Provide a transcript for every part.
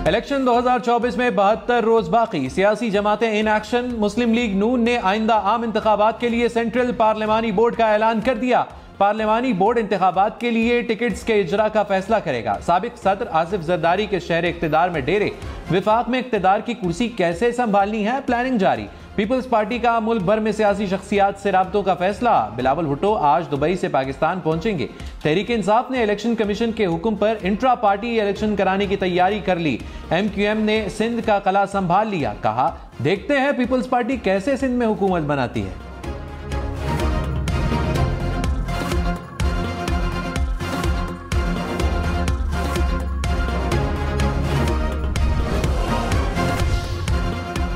Election 2024 में 72 रोज बाकी, सियासी जमातें इन एक्शन। मुस्लिम लीग नून ने आइंदा आम इंतखाबात के लिए सेंट्रल पार्लिमानी बोर्ड का ऐलान कर दिया। पार्लिमानी बोर्ड इंतखाबात के लिए टिकट्स के इजरा का फैसला करेगा। साबिक सदर आसिफ जरदारी के शहर इख्तिदार में डेरे, विफाक में इख्तिदार की कुर्सी कैसे संभालनी है, प्लानिंग जारी। पीपल्स पार्टी का मुल्क भर में सियासी शख्सियात से राब्तों का फैसला। बिलावल भुट्टो आज दुबई से पाकिस्तान पहुंचेंगे। तहरीक इंसाफ ने इलेक्शन कमीशन के हुक्म पर इंट्रा पार्टी इलेक्शन कराने की तैयारी कर ली। MQM ने सिंध का कला संभाल लिया। कहा, देखते हैं पीपल्स पार्टी कैसे सिंध में हुकूमत बनाती है।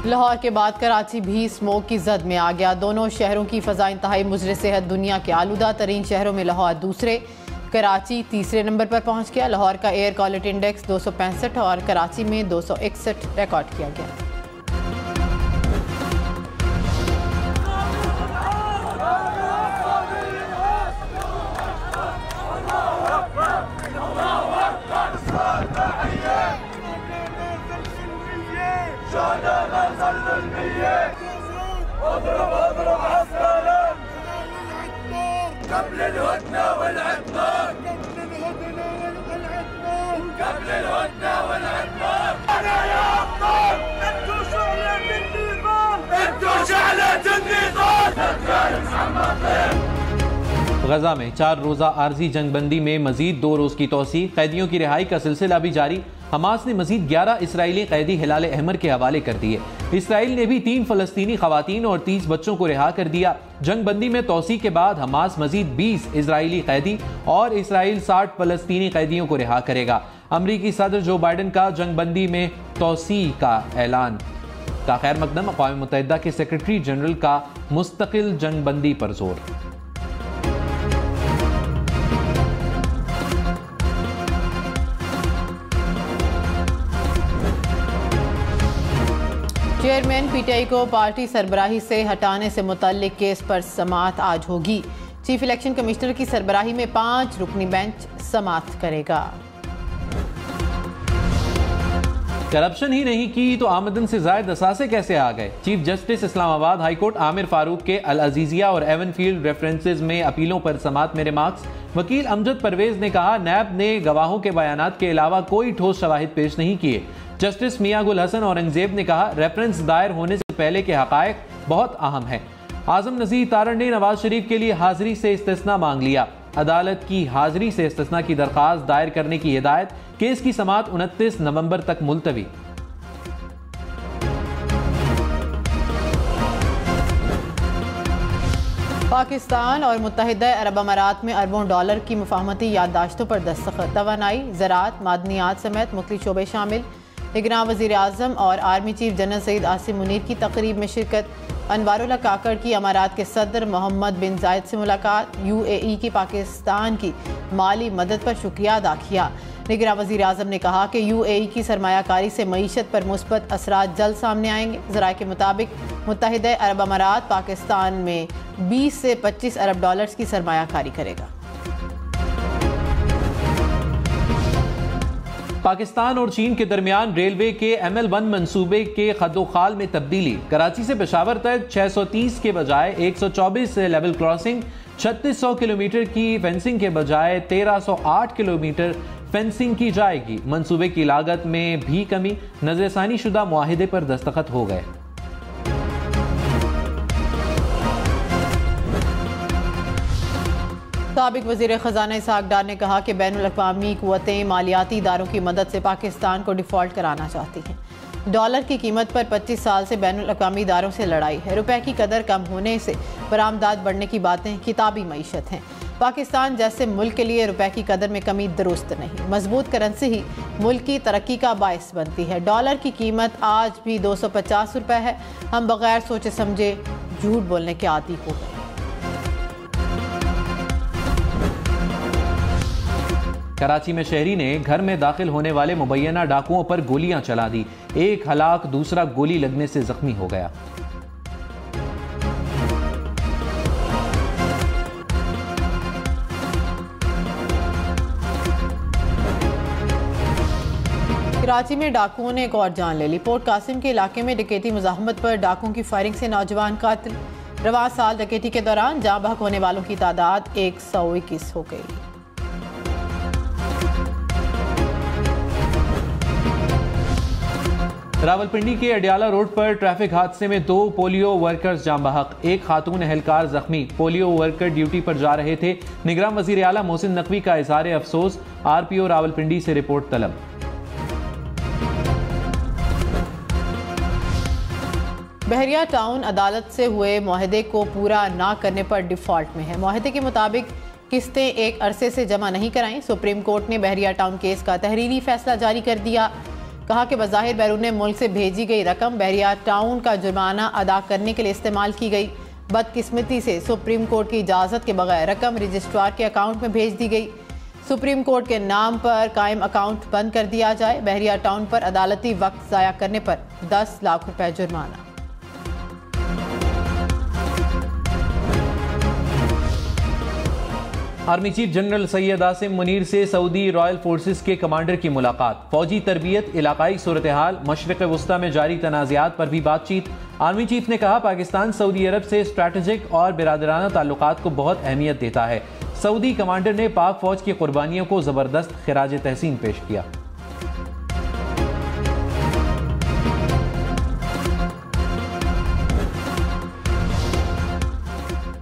लाहौर के बाद कराची भी स्मोक की जद में आ गया। दोनों शहरों की फ़ज़ा इंतहाई मुज़र सेहत, दुनिया के आलूदा तरीन शहरों में लाहौर दूसरे, कराची तीसरे नंबर पर पहुंच गया। लाहौर का एयर क्वालिटी इंडेक्स 265 और कराची में 261 रिकॉर्ड किया गया। गजा में 4 रोज़ा आर्जी जंगबंदी में मजीद 2 रोज की तोसी। कैदियों की रिहाई का सिलसिला भी जारी। हमास ने मजीद 11 इसराइली कैदी हिलाल अहमर के हवाले कर दिए। इसराइल ने भी 3 फलस्तीनी खवातीन और 30 बच्चों को रिहा कर दिया। जंगबंदी में तोसी के बाद हमास मजीद 20 इसराइली कैदी और इसराइल 60 फलस्तीनी कैदियों को रिहा करेगा। अमरीकी सदर जो बाइडन का जंगबंदी में तोसी का ऐलान का खैर मकदम। अक़वाम मुत्तहिदा के सेक्रेटरी जनरल का मुस्तकिल जंगबंदी पर जोर। चेयरमैन PTI को पार्टी सरबराही से हटाने से मुतल्लिक केस पर समाअत आज होगी। चीफ इलेक्शन कमिश्नर की सरबराही में 5 रुकनी बेंच समाअत करेगा। करप्शन ही नहीं की तो आमदन से जायद असासे कैसे आ गए। Chief justice Islamabad high court Aamir Farooq के अल अजीजिया और एवनफील्ड रेफरेंसेस में अपीलों पर समाअत में रिमार्क्स। वकील अमजद परवेज ने कहा, नैब ने गवाहों के बयानात के अलावा कोई ठोस शवाहिद पेश नहीं किए। जस्टिस मियां गुल हसन औरंगजेब ने कहा, रेफरेंस दायर होने से पहले के हकायक बहुत अहम है। आजम नजीर तारण ने नवाज शरीफ के लिए हाजिरी से इस्तिस्ना मांग लिया। अदालत की हाजिरी से इस्तिस्ना की दरखास्त दायर करने की हिदायत। केस की समाअत 29 नवंबर तक मुलतवी। पाकिस्तान और मुत्तहिदा अरब अमारात में अरबों डॉलर की मुफाहमती याददाश्तों पर दस्तखत। तवानाई, ज़राअत, मादनियात समेत मुख्तलिफ शोबे शामिल। निगरान वज़ीर आज़म और army chief general Saeed Asim Munir की तकरीब में शिरकत। अनवारुल्लाह काकड़ की अमारात के सदर मोहम्मद बिन जायद से मुलाकात। UAE की पाकिस्तान की माली मदद पर शुक्रिया अदा किया। निगरान वज़ीर आज़म ने कहा कि UAE की सरमायाकारी से मईशत पर मुस्बत असरात जल्द सामने आएंगे। ज़राए के मुताबिक मुत्तहिदा अरब अमारात पाकिस्तान में 20 से 25 अरब डॉलर्स की सरमायाकारी करेगा। पाकिस्तान और चीन के दरमियान रेलवे के ML1 मंसूबे के खदोखाल में तब्दीली। कराची से पेशावर तक 630 के बजाय 124 लेवल क्रॉसिंग, 3600 किलोमीटर की फेंसिंग के बजाय 1308 किलोमीटर फेंसिंग की जाएगी। मंसूबे की लागत में भी कमी। नजरसानी शुदा मुआहिदे पर दस्तखत हो गए। साबिक वज़ीर ख़ज़ाना इसहाक़ डार ने कहा कि बैनुल अक़वामी क़ुव्वतें मालियाती इदारों की मदद से पाकिस्तान को डिफ़ॉल्ट कराना चाहती हैं। डॉलर की कीमत पर 25 साल से बैनुल अक़वामी इदारों से लड़ाई है। रुपए की कदर कम होने से बरामदात बढ़ने की बातें किताबी मईशत हैं। पाकिस्तान जैसे मुल्क के लिए रुपए की कदर में कमी दुरुस्त नहीं। मजबूत करेंसी ही मुल्क की तरक्की का बायस बनती है। डॉलर की कीमत आज भी 250 रुपये है। हम बगैर सोचे समझे झूठ बोलने के आदी हो गए। कराची में शहरी ने घर में दाखिल होने वाले मुबैना डाकुओं पर गोलियां चला दी। एक हलाक, दूसरा गोली लगने से जख्मी हो गया। कराची में डाकुओं ने एक और जान ले ली। पोर्ट कासिम के इलाके में डकैती मुजाहमत पर डाकुओं की फायरिंग से नौजवान कातिल। रवां साल डकैती के दौरान जाँ बहक होने वालों की तादाद 121 हो गई। रावलपिंडी के अडियाला रोड पर ट्रैफिक हादसे में 2 पोलियो वर्कर्स जाँ बहक, एक खातून एहलकार जख्मी। पोलियो वर्कर ड्यूटी पर जा रहे थे। निगरान वजीर आला मोहसिन नकवी का इज़हार अफसोस। RPO रावलपिंडी से रिपोर्ट तलब। बहरिया टाउन अदालत से हुए मुआहदे को पूरा ना करने पर डिफॉल्ट में है। मुआहदे के मुताबिक किस्तें एक अरसे से जमा नहीं कराईं। सुप्रीम कोर्ट ने बहरिया टाउन केस का तहरीरी फैसला जारी कर दिया। कहा कि बज़ाहिर बैरून मुल्क से भेजी गई रकम बहरिया टाउन का जुर्माना अदा करने के लिए इस्तेमाल की गई। बदकिस्मती से सुप्रीम कोर्ट की इजाज़त के बगैर रकम रजिस्ट्रार के अकाउंट में भेज दी गई। सुप्रीम कोर्ट के नाम पर कायम अकाउंट बंद कर दिया जाए। बहरिया टाउन पर अदालती वक्त ज़ाया करने पर 10 लाख रुपए जुर्माना। Army chief general Syed Asim Munir से सऊदी रॉयल फोर्सेस के कमांडर की मुलाकात। फौजी तरबियत, इलाकाई सूरत हाल, मशरिक़ वस्ता में जारी तनाज़ात पर भी बातचीत। आर्मी चीफ ने कहा पाकिस्तान सऊदी अरब से स्ट्रैटेजिक और बिरादराना ताल्लुकात को बहुत अहमियत देता है। सऊदी कमांडर ने पाक फौज की कुर्बानियों को ज़बरदस्त खिराज तहसीन पेश किया।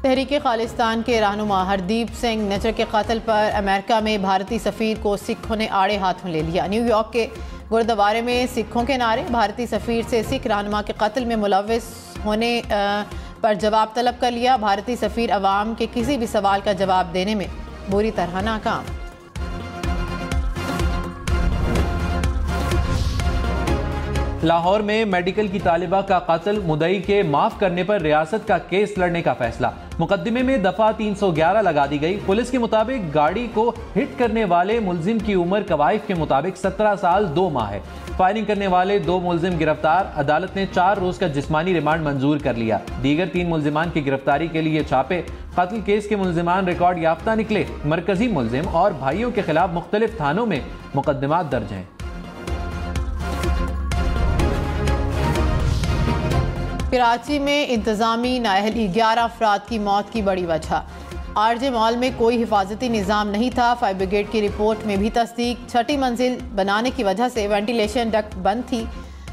तहरीक खालिस्तान के रहनुमा हरदीप सिंह नजर के कत्ल पर अमेरिका में भारतीय सफ़ीर को सिखों ने आड़े हाथों ले लिया। न्यूयॉर्क के गुरुद्वारे में सिखों के नारे। भारतीय सफ़ीर से सिख रहनुमा के कत्ल में मुलव्विस होने पर जवाब तलब कर लिया। भारतीय सफ़ीर अवाम के किसी भी सवाल का जवाब देने में बुरी तरह नाकाम। लाहौर में मेडिकल की तालिबा का कत्ल, मुद्दई के माफ करने पर रियासत का केस लड़ने का फैसला। मुकदमे में दफा 311 लगा दी गई। पुलिस के मुताबिक गाड़ी को हिट करने वाले मुलजिम की उम्र कवायद के मुताबिक 17 साल 2 माह है। फायरिंग करने वाले 2 मुलजिम गिरफ्तार। अदालत ने 4 रोज का जिस्मानी रिमांड मंजूर कर लिया। दीगर 3 मुलजिमान की गिरफ्तारी के लिए छापे। कत्ल केस के मुलजिमान रिकॉर्ड याफ्ता निकले। मरकजी मुलजिम और भाइयों के खिलाफ मुख्तलिफ थानों में मुकदमात दर्ज हैं। कराची में इंतजामी नाअहली 11 अफराद की मौत की बड़ी वजह। RJ मॉल में कोई हिफाजती निज़ाम नहीं था। फायर ब्रिगेड की रिपोर्ट में भी तस्दीक। 6ठी मंजिल बनाने की वजह से वेंटिलेशन डक्ट बंद थी।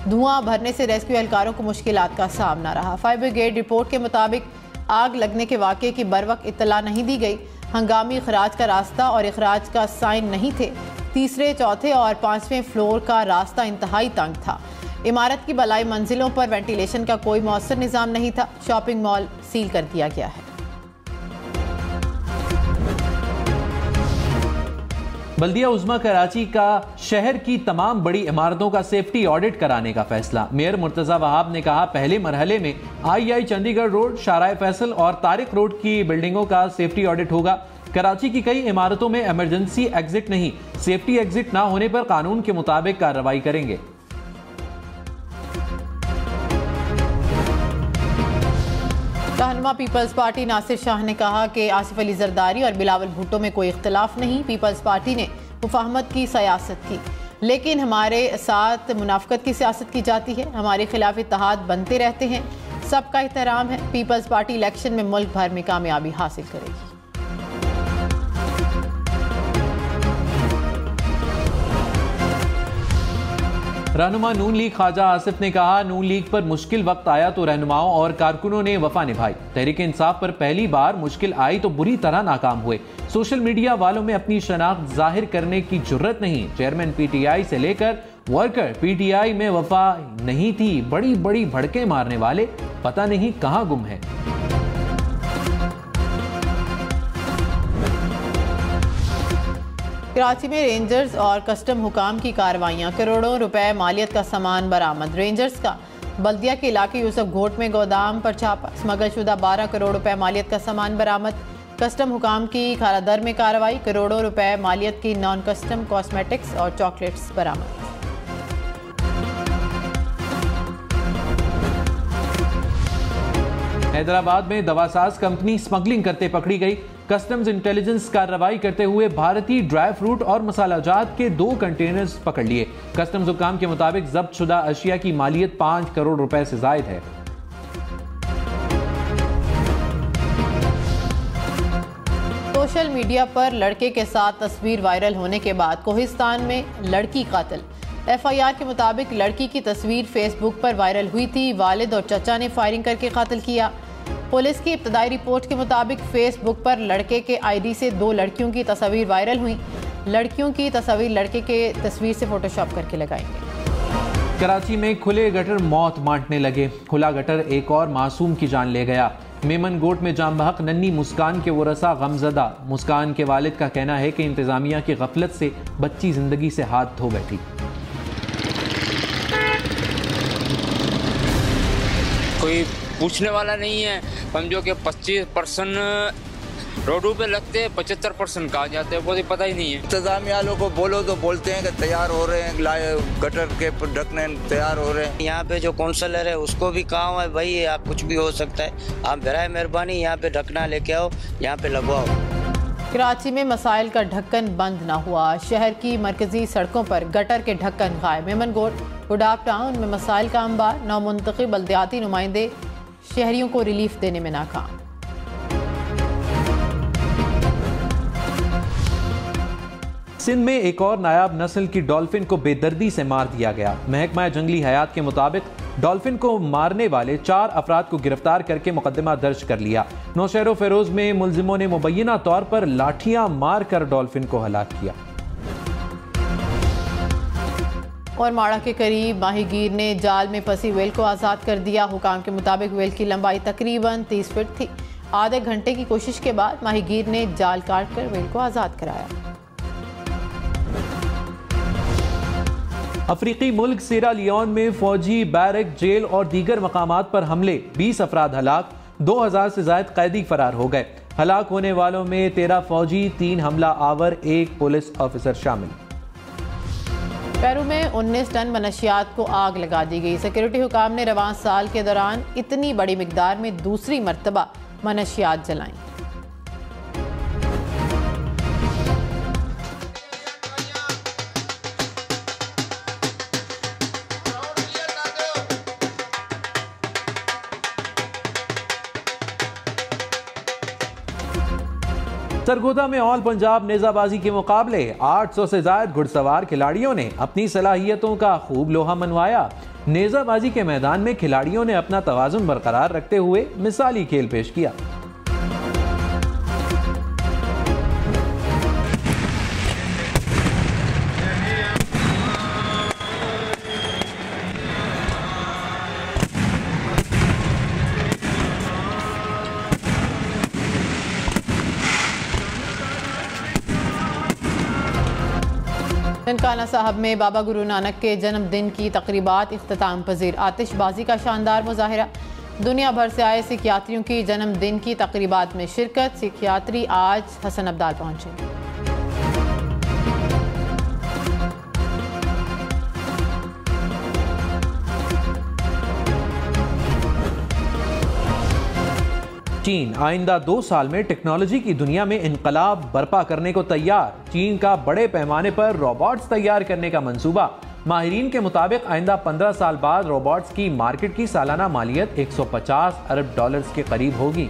धुआं भरने से रेस्क्यू एहलकारों को मुश्किलात का सामना रहा। फायर ब्रिगेड रिपोर्ट के मुताबिक आग लगने के वाक़े की बरवक्त इत्तला नहीं दी गई। हंगामी खराज का रास्ता और अखराज का साइन नहीं थे। तीसरे, चौथे और 5वें फ्लोर का रास्ता इंतहाई तंग था। इमारत की बलाई मंजिलों पर वेंटिलेशन का कोई मौसर निज़ाम नहीं था। शॉपिंग मॉल सील कर दिया गया है। बल्दिया उज़्मा कराची का शहर की तमाम बड़ी इमारतों का सेफ्टी ऑडिट कराने का फैसला। मेयर मुर्तज़ा वहाब ने कहा पहले मरहले में II चंडीगढ़ रोड, शाहराह फैसल और तारिक रोड की बिल्डिंगों का सेफ्टी ऑडिट होगा। कराची की कई इमारतों में इमरजेंसी एग्जिट नहीं, सेफ्टी एग्जिट ना होने पर कानून के मुताबिक कार्रवाई करेंगे। रहनुमा पीपल्स पार्टी नासिर शाह ने कहा कि आसिफ अली जरदारी और बिलावल भुट्टो में कोई इख्तिलाफ नहीं। पीपल्स पार्टी ने मुफाहमत की सियासत की, लेकिन हमारे साथ मुनाफकत की सियासत की जाती है। हमारे खिलाफ इत्तेहाद बनते रहते हैं। सबका एहतराम है। पीपल्स पार्टी इलेक्शन में मुल्क भर में कामयाबी हासिल करेगी। रहनुमा नून लीग ख्वाजा आसिफ ने कहा नून लीग पर मुश्किल वक्त आया तो रहनुमाओं और कारकुनों ने वफा निभाई। तहरीक इंसाफ पर पहली बार मुश्किल आई तो बुरी तरह नाकाम हुए। सोशल मीडिया वालों में अपनी शनाख्त जाहिर करने की जुर्रत नहीं। चेयरमैन PTI से लेकर वर्कर PTI में वफा नहीं थी। बड़ी बड़ी भड़के मारने वाले पता नहीं कहां गुम है। कराची में रेंजर्स और कस्टम हुकाम की कार्रवाइयां। करोड़ों रुपए मालियत का सामान बरामद। रेंजर्स का बल्दिया के इलाके यूसुफ घोट में गोदाम पर छापा। स्मगल शुदा 12 करोड़ रुपए मालियत का सामान बरामद। कस्टम हुकाम की खालादर में कार्रवाई। करोड़ों रुपए मालियत की नॉन कस्टम कॉस्मेटिक्स और चॉकलेट्स बरामद। हैदराबाद में दवासाज कंपनी स्मगलिंग करते पकड़ी गई। कस्टम्स इंटेलिजेंस कार्रवाई करते हुए भारतीय ड्राई फ्रूट और मसालाजात के 2 कंटेनर्स पकड़ लिए। कस्टम्स हुक्काम के मुताबिक जब्त शुदा अशिया की मालियत 5 करोड़ रुपए से जायद है। सोशल मीडिया पर लड़के के साथ तस्वीर वायरल होने के बाद कोहिस्तान में लड़की कातिल। एफआईआर के मुताबिक लड़की की तस्वीर फेसबुक पर वायरल हुई थी। वालिद और चचा ने फायरिंग करके कातिल किया। पुलिस की इब्तदाई रिपोर्ट के मुताबिक फेसबुक पर लड़के के आईडी से 2 लड़कियों की तस्वीर वायरल हुई। लड़कियों की तस्वीर लड़के के तस्वीर से फोटोशॉप करके लगाएंगे। कराची में खुले गटर मौत बांटने लगे। खुला गटर एक और मासूम की जान ले गया। मेमन गोट में जाम बहक नन्ही मुस्कान के वरसा गमजदा। मुस्कान के वालिद का कहना है कि इंतजामिया की गफलत से बच्ची जिंदगी से हाथ धो बैठी। कोई पूछने वाला नहीं है। समझो कि 25% रोडों पे लगते हैं, 75% कहाँ जाते हैं वो तो पता ही नहीं है। इंतजामिया वालों को बोलो तो बोलते हैं कि तैयार हो रहे हैं, गटर के ढकने तैयार हो रहे हैं। यहाँ पे जो काउंसलर है उसको भी कहा हुआ है भाई आप कुछ भी हो सकता है, आप बराए मेहरबानी यहाँ पे ढकना लेके आओ, यहाँ पे लगवाओ। कराची में मसाइल का ढक्कन बंद ना हुआ। शहर की मरकजी सड़कों पर गटर के ढक्कन गायब। मेमन गोट गुडाप टाउन में मसाइल का अंबार। नौमुंतखब बल्दियाती नुमाइंदे शहरियों को रिलीफ देने में नाकाम। सिंध में एक और नायाब नस्ल की डॉल्फिन को बेदर्दी से मार दिया गया। महकमा जंगली हयात के मुताबिक डॉल्फिन को मारने वाले 4 अफराद को गिरफ्तार करके मुकदमा दर्ज कर लिया। नौशहर फेरोज में मुलजिमों ने मुबैना तौर पर लाठियां मार कर डॉल्फिन को हलाक किया। और माड़ा के करीब माहीगीर ने जाल में फंसी वेल को आज़ाद कर दिया। हुकाम के मुताबिक वेल की लंबाई तकरीबन 30 फीट थी। आधे घंटे की कोशिश के बाद माहीगीर ने जाल काट कर वेल को आज़ाद कराया। अफ्रीकी मुल्क सीरा लियोन में फौजी बैरक, जेल और दीगर मकामात पर हमले, 20 अफराद हलाक, 2000 से ज्यादा कैदी फरार हो गए। हलाक होने वालों में 13 फौजी, 3 हमला आवर, 1 पुलिस ऑफिसर शामिल। पेरू में 19 टन मनशियात को आग लगा दी गई। सिक्योरिटी हुकाम ने रवां साल के दौरान इतनी बड़ी मिकदार में दूसरी मरतबा मनशियात जलाई। सरगोदा में ऑल पंजाब नेजाबाजी के मुकाबले 800 से ज्यादा घुड़सवार खिलाड़ियों ने अपनी सलाहियतों का खूब लोहा मनवाया। नेजाबाजी के मैदान में खिलाड़ियों ने अपना तवाजुन बरकरार रखते हुए मिसाली खेल पेश किया। ननकाना साहब में बाबा गुरु नानक के जन्मदिन की तकरीबात इख्तिताम पजीर। आतिशबाजी का शानदार मुजाहिरा। दुनिया भर से आए सिख यात्रियों की जन्मदिन की तकरीबात में शिरकत। सिख यात्री आज हसन अब्दाल पहुंचे। चीन आइंदा 2 साल में टेक्नोलॉजी की दुनिया में इनकलाब बर्पा करने को तैयार। चीन का बड़े पैमाने पर रोबोट्स तैयार करने का मंसूबा। माहिरीन के मुताबिक आइंदा 15 साल बाद रोबोट्स की मार्केट की सालाना मालियत $150 अरब के करीब होगी।